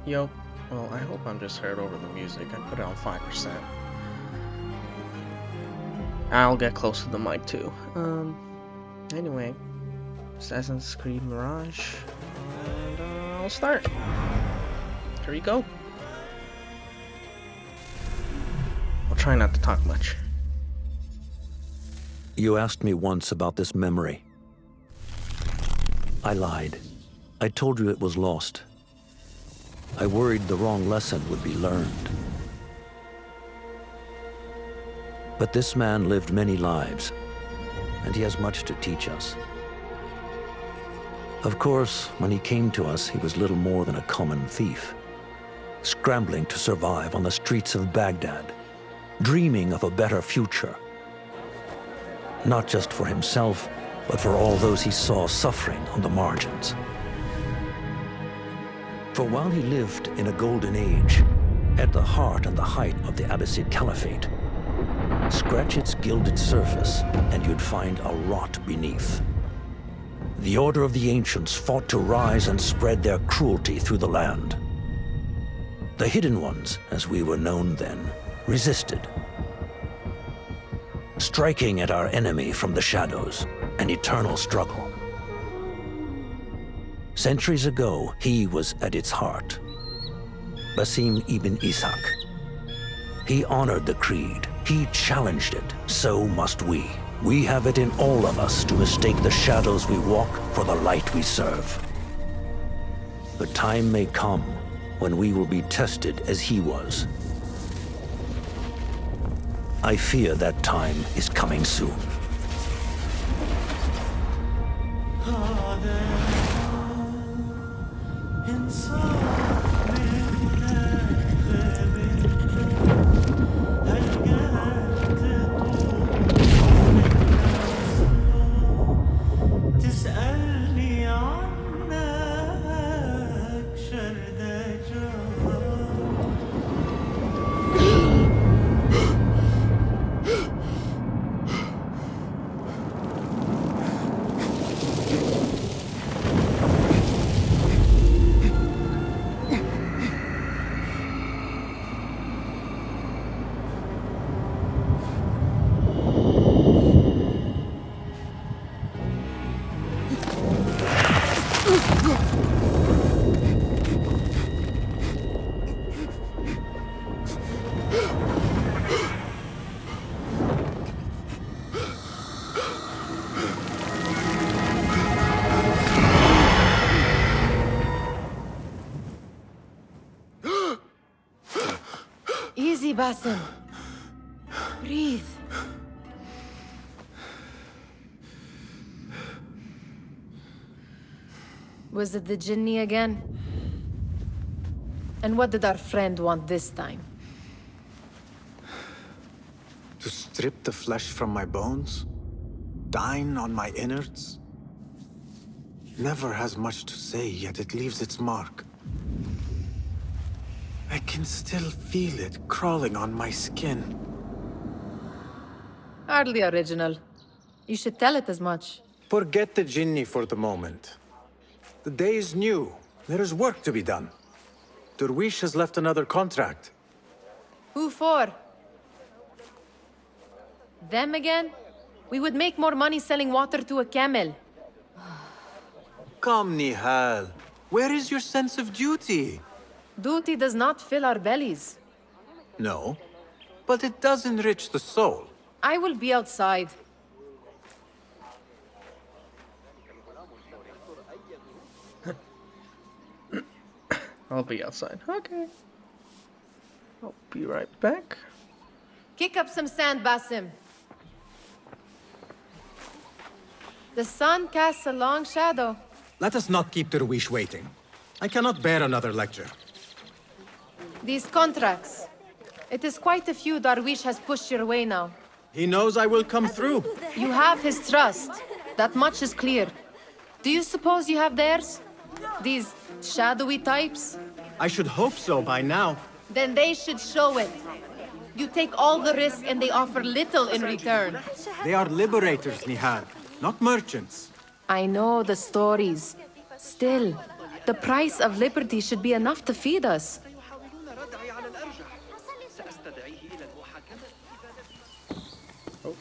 Yo, well, I hope I'm just heard over the music. I put it on 5%. I'll get close to the mic too. Anyway, Assassin's Creed Mirage, and I'll start. Here we go. I'll try not to talk much. You asked me once about this memory. I lied. I told you it was lost. I worried the wrong lesson would be learned. But this man lived many lives, and he has much to teach us. Of course, when he came to us, he was little more than a common thief, scrambling to survive on the streets of Baghdad, dreaming of a better future. Not just for himself, but for all those he saw suffering on the margins. For while he lived in a golden age, at the heart and the height of the Abbasid Caliphate, scratch its gilded surface and you'd find a rot beneath. The Order of the Ancients fought to rise and spread their cruelty through the land. The Hidden Ones, as we were known then, resisted, striking at our enemy from the shadows, an eternal struggle. Centuries ago, he was at its heart. Basim ibn Ishaq. He honored the creed. He challenged it. So must we. We have it in all of us to mistake the shadows we walk for the light we serve. The time may come when we will be tested as he was. I fear that time is coming soon. Easy, Basim. Breathe. Was it the Jinni again? And what did our friend want this time? To strip the flesh from my bones? Dine on my innards? Never has much to say, yet it leaves its mark. I can still feel it crawling on my skin. Hardly original. You should tell it as much. Forget the Jinni for the moment. The day is new. There is work to be done. Derwish has left another contract. Who for? Them again? We would make more money selling water to a camel. Come, Nihal. Where is your sense of duty? Duty does not fill our bellies. No, but it does enrich the soul. I will be outside. I'll be outside. Okay. I'll be right back. Kick up some sand, Basim. The sun casts a long shadow. Let us not keep Derwish waiting. I cannot bear another lecture. These contracts. It is quite a few Darwish has pushed your way now. He knows I will come through. You have his trust. That much is clear. Do you suppose you have theirs? These shadowy types? I should hope so by now. Then they should show it. You take all the risk and they offer little in return. They are liberators, Nihal, not merchants. I know the stories. Still, The price of liberty should be enough to feed us. Close.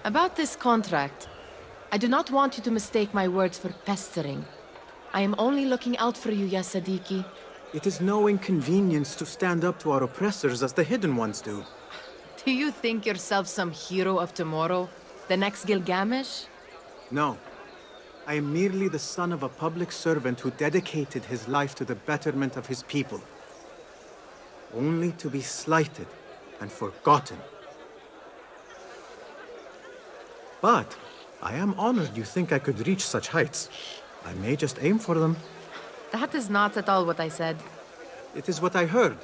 About this contract, I do not want you to mistake my words for pestering. I am only looking out for you, ya Sadiki. It is no inconvenience to stand up to our oppressors as the Hidden Ones do. Do you think yourself some hero of tomorrow? The next Gilgamesh? No. I am merely the son of a public servant who dedicated his life to the betterment of his people. Only to be slighted and forgotten. But I am honored you think I could reach such heights. I may just aim for them. That is not at all what I said. It is what I heard.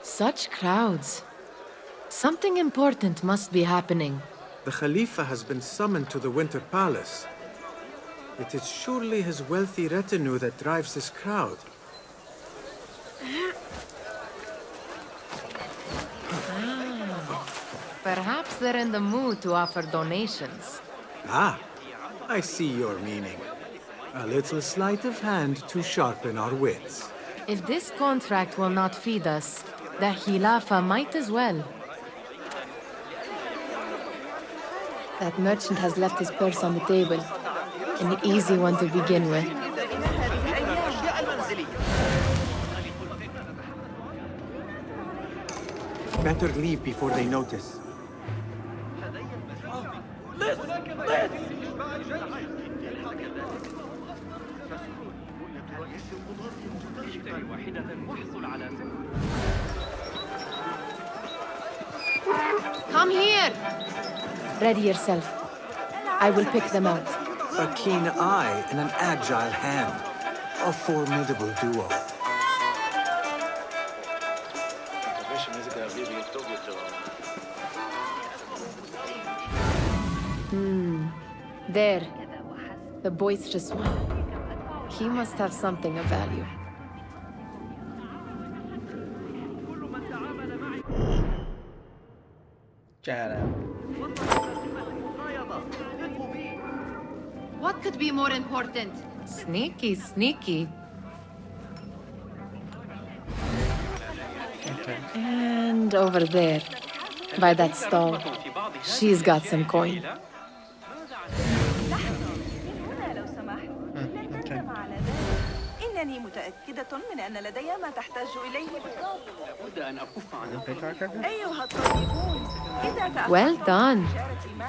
Such crowds. Something important must be happening. The Khalifa has been summoned to the Winter Palace. It is surely his wealthy retinue that drives this crowd. Perhaps they're in the mood to offer donations. Ah, I see your meaning. A little sleight of hand to sharpen our wits. If this contract will not feed us, the Khilafah might as well. That merchant has left his purse on the table. An easy one to begin with. Better leave before they notice. Come here! Ready yourself. I will pick them out. A keen eye and an agile hand. A formidable duo. There. The boisterous one. He must have something of value. Shout out. What could be more important? Sneaky, sneaky. Okay. And over there, by that stall, she's got some coin. Okay. إنني متأكدة من أن لدي ما تحتاج إليه بالضبط. أيها الطالبون، إذا Well done.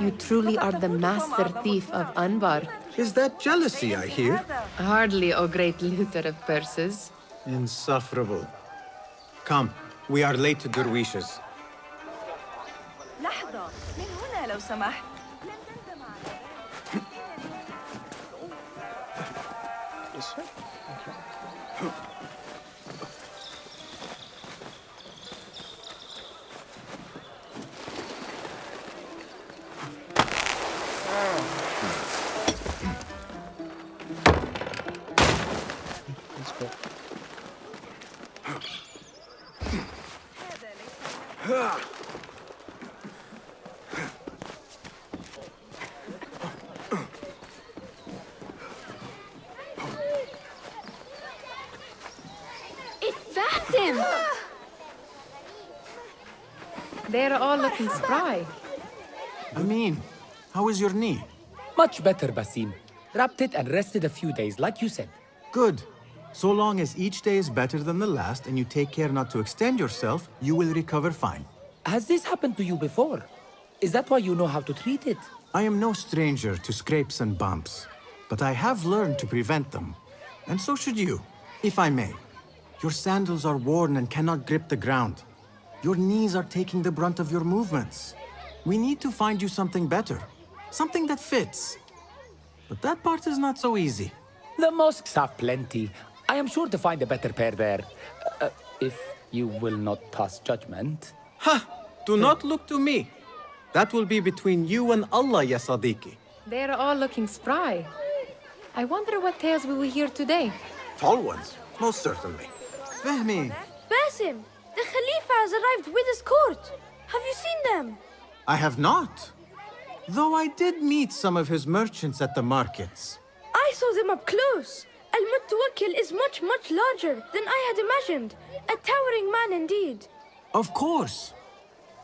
You truly are the master thief of Anbar. Is that jealousy I hear? Hardly, O great looter of purses. Insufferable. Come, we are late to Derwishes. لحظة، من هنا لو سمحت. This way? Okay. Let's go. They're all looking spry. Amin, how is your knee? Much better, Basim. Wrapped it and rested a few days, like you said. Good. So long as each day is better than the last and you take care not to extend yourself, you will recover fine. Has this happened to you before? Is that why you know how to treat it? I am no stranger to scrapes and bumps, but I have learned to prevent them. And so should you, if I may. Your sandals are worn and cannot grip the ground. Your knees are taking the brunt of your movements. We need to find you something better. Something that fits. But that part is not so easy. The mosques have plenty. I am sure to find a better pair there. If you will not pass judgment. Ha! Do not look to me. That will be between you and Allah, ya Sadiqi. They're all looking spry. I wonder what tales we will hear today. Tall ones, most certainly. Fahmi, Basim, the Khalifa has arrived with his court. Have you seen them? I have not. Though I did meet some of his merchants at the markets. I saw them up close. Al-Mutawakkil is much, much larger than I had imagined. A towering man indeed. Of course.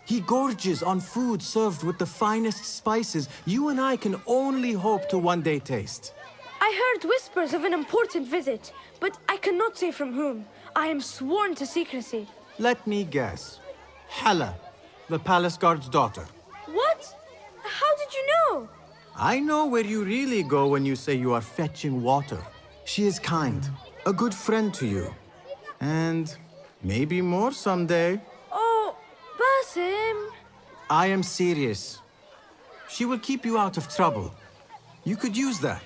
He gorges on food served with the finest spices you and I can only hope to one day taste. I heard whispers of an important visit, but I cannot say from whom. I am sworn to secrecy. Let me guess. Hala, the palace guard's daughter. What? How did you know? I know where you really go when you say you are fetching water. She is kind, a good friend to you. And maybe more someday. Oh, Basim. I am serious. She will keep you out of trouble. You could use that.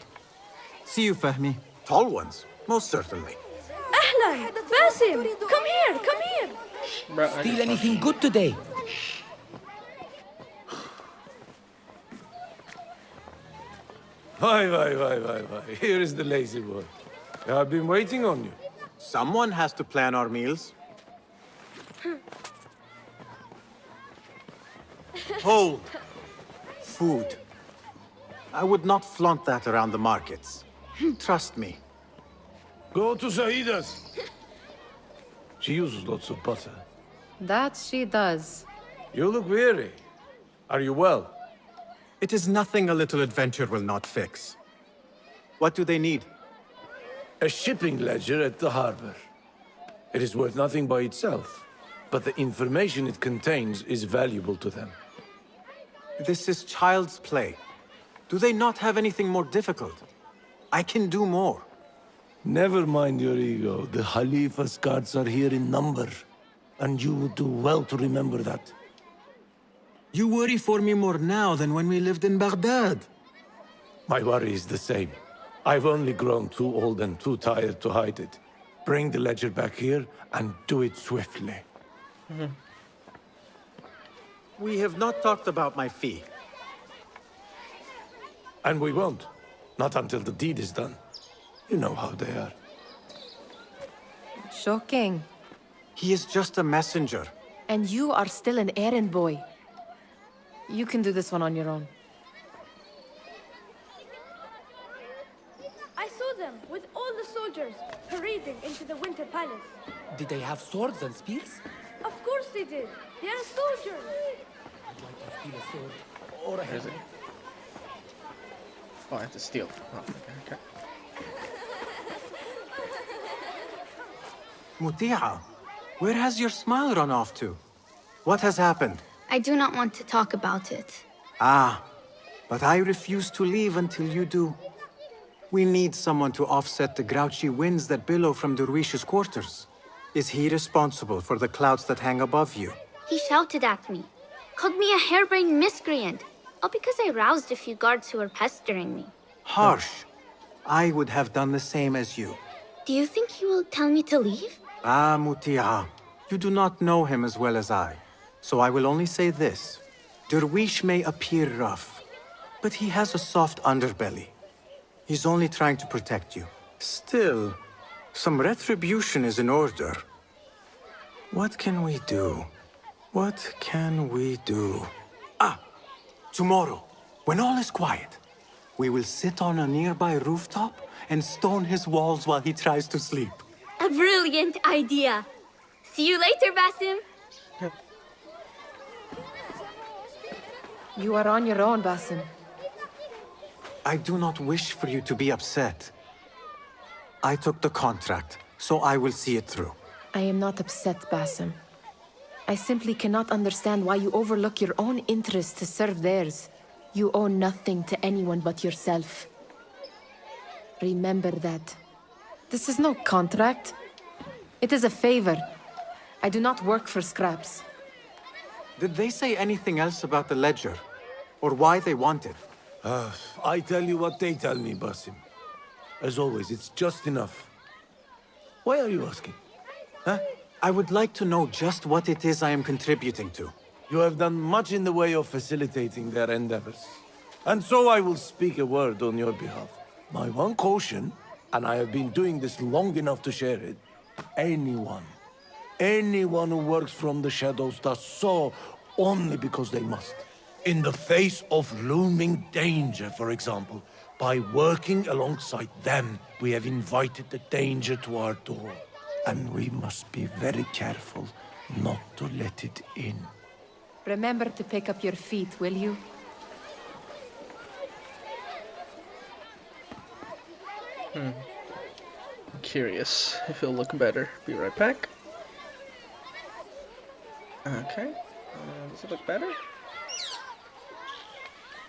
See you, Fahmi. Tall ones, most certainly. Ahlan, Basim, come here, come here. Bro, I Steal just anything good today? Why. Here is the lazy boy. I've been waiting on you. Someone has to plan our meals. Hold. Food. I would not flaunt that around the markets. Trust me. Go to Saida's. She uses lots of butter. That she does. You look weary. Are you well? It is nothing a little adventure will not fix. What do they need? A shipping ledger at the harbor. It is worth nothing by itself, but the information it contains is valuable to them. This is child's play. Do they not have anything more difficult? I can do more. Never mind your ego. The Khalifa's guards are here in number, and you would do well to remember that. You worry for me more now than when we lived in Baghdad. My worry is the same. I've only grown too old and too tired to hide it. Bring the ledger back here, and do it swiftly. We have not talked about my fee. And we won't. Not until the deed is done. You know how they are. Shocking. He is just a messenger. And you are still an errand boy. You can do this one on your own. I saw them with all the soldiers parading into the Winter Palace. Did they have swords and spears? Of course they did. They are soldiers. I'd like to steal a sword or a Where is it? helmet. Oh, I have to steal. Oh, okay. Muti'a, where has your smile run off to? What has happened? I do not want to talk about it. Ah, but I refuse to leave until you do. We need someone to offset the grouchy winds that billow from Derwish's quarters. Is he responsible for the clouds that hang above you? He shouted at me, called me a harebrained miscreant, all because I roused a few guards who were pestering me. Harsh. I would have done the same as you. Do you think he will tell me to leave? Ah, Muti'a, you do not know him as well as I. So I will only say this. Derwish may appear rough, but he has a soft underbelly. He's only trying to protect you. Still, some retribution is in order. What can we do? What can we do? Ah! Tomorrow, when all is quiet, we will sit on a nearby rooftop and stone his walls while he tries to sleep. A brilliant idea. See you later, Basim. You are on your own, Basim. I do not wish for you to be upset. I took the contract, so I will see it through. I am not upset, Basim. I simply cannot understand why you overlook your own interests to serve theirs. You owe nothing to anyone but yourself. Remember that. This is no contract. It is a favor. I do not work for scraps. Did they say anything else about the ledger? Or why they want it? I tell you what they tell me, Basim. As always, it's just enough. Why are you asking? Huh? I would like to know just what it is I am contributing to. You have done much in the way of facilitating their endeavors. And so I will speak a word on your behalf. My one caution, and I have been doing this long enough to share it, anyone who works from the shadows does so only because they must. In the face of looming danger, for example, by working alongside them, we have invited the danger to our door. And we must be very careful not to let it in. Remember to pick up your feet, will you? Curious if it'll look better. Be right back. Okay. Does it look better?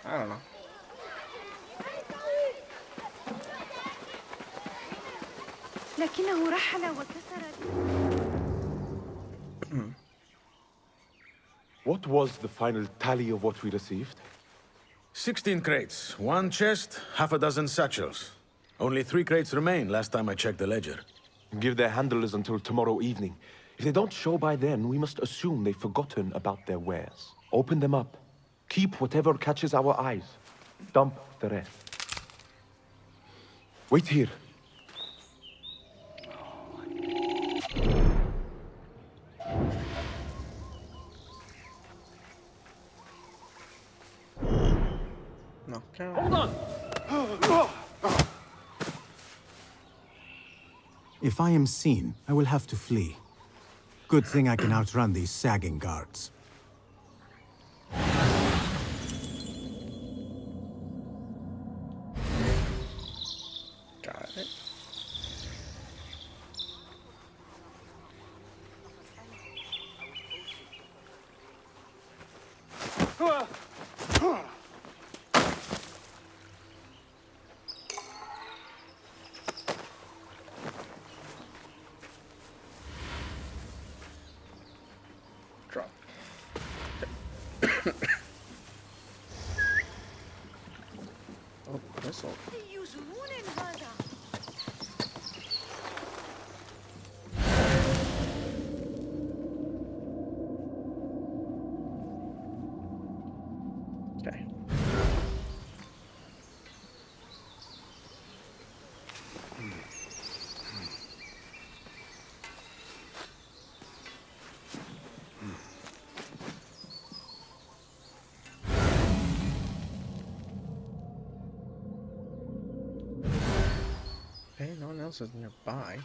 I don't know. لكنه رحل وكسر. What was the final tally of what we received? 16 crates, 1 chest, half a dozen satchels. Only 3 crates remain last time I checked the ledger. Give their handlers until tomorrow evening. If they don't show by then, we must assume they've forgotten about their wares. Open them up. Keep whatever catches our eyes. Dump the rest. Wait here. Okay. Hold on! If I am seen, I will have to flee. Good thing I can outrun these sagging guards. Got it. Drop. Oh, missile. Okay. Okay, no one else is nearby.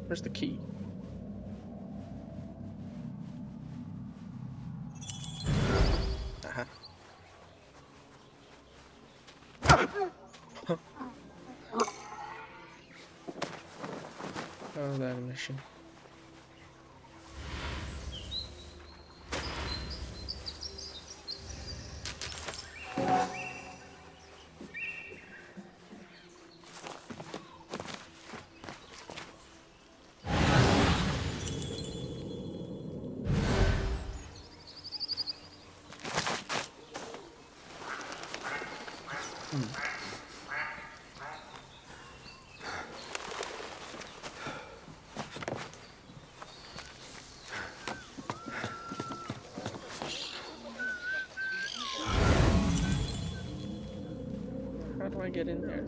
Where's the key? Uh-huh. Oh, that mission. How do I get in there?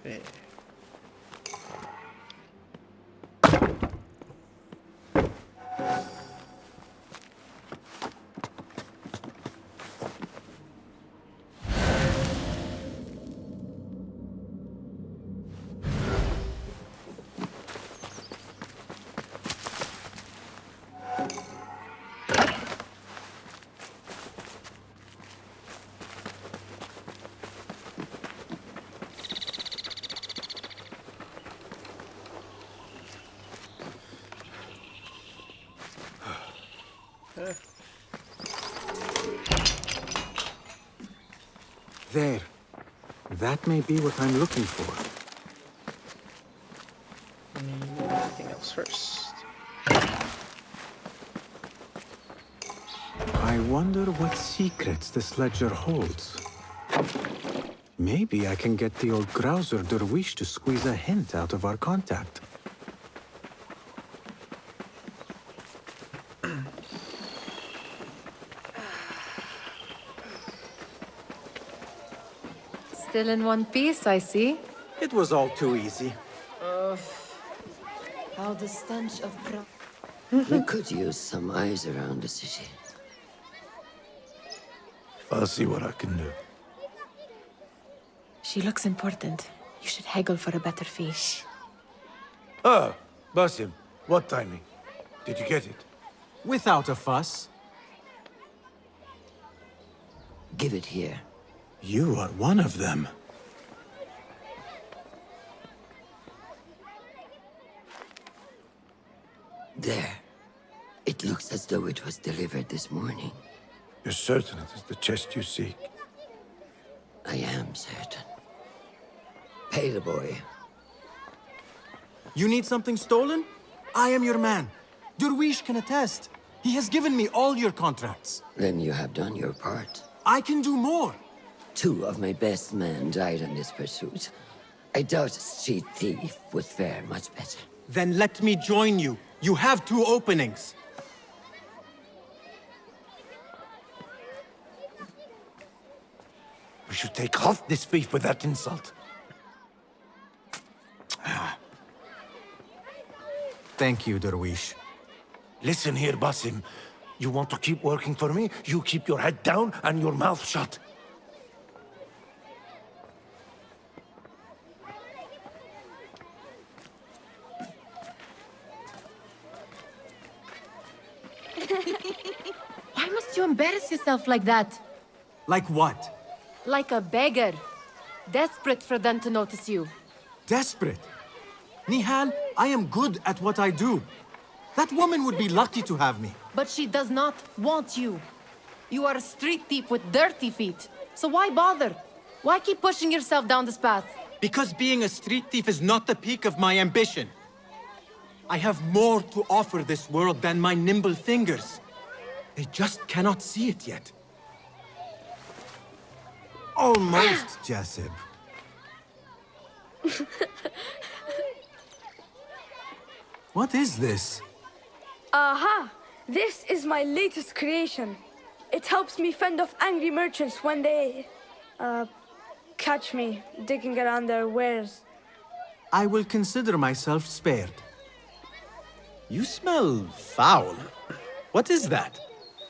Yeah. There. That may be what I'm looking for. Anything else first? I wonder what secrets this ledger holds. Maybe I can get the old grouser Derwish to squeeze a hint out of our contact. Still in one piece, I see. It was all too easy. How the stench of We could use some eyes around the city. I'll see what I can do. She looks important. You should haggle for a better fee. Ah, Basim, what timing? Did you get it? Without a fuss. Give it here. You are one of them. There. It looks as though it was delivered this morning. You're certain it is the chest you seek? I am certain. Pay the boy. You need something stolen? I am your man. Derwish can attest. He has given me all your contracts. Then you have done your part. I can do more. 2 of my best men died in this pursuit. I doubt a street thief would fare much better. Then let me join you. You have 2 openings. We should take half this thief with that insult. Thank you, Derwish. Listen here, Basim. You want to keep working for me? You keep your head down and your mouth shut. Why must you embarrass yourself like that? Like what? Like a beggar. Desperate for them to notice you. Desperate? Nihal, I am good at what I do. That woman would be lucky to have me. But she does not want you. You are a street thief with dirty feet. So why bother? Why keep pushing yourself down this path? Because being a street thief is not the peak of my ambition. I have more to offer this world than my nimble fingers. They just cannot see it yet. Almost, Jasib. What is this? Aha! This is my latest creation. It helps me fend off angry merchants when they... catch me digging around their wares. I will consider myself spared. You smell foul. What is that?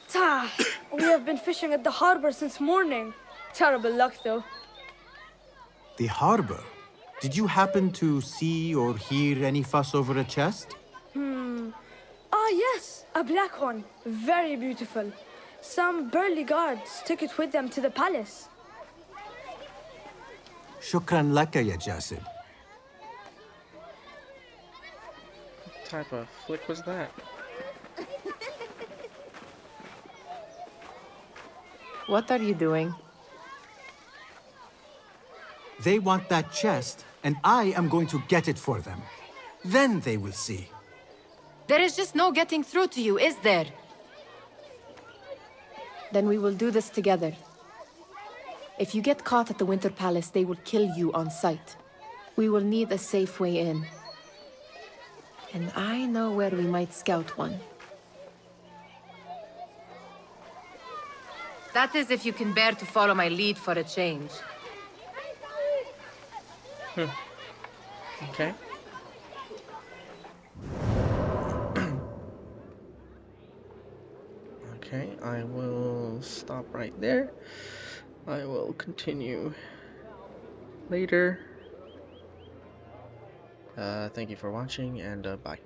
Tah! We have been fishing at the harbor since morning. Terrible luck, though. The harbor? Did you happen to see or hear any fuss over a chest? Ah, yes, a black one. Very beautiful. Some burly guards took it with them to the palace. Shukran laka, ya Jasib. What type of flick was that? What are you doing? They want that chest, and I am going to get it for them. Then they will see. There is just no getting through to you, is there? Then we will do this together. If you get caught at the Winter Palace, they will kill you on sight. We will need a safe way in. And I know where we might scout one. That is if you can bear to follow my lead for a change. Okay. Okay, I will stop right there. I will continue later. Thank you for watching, and bye.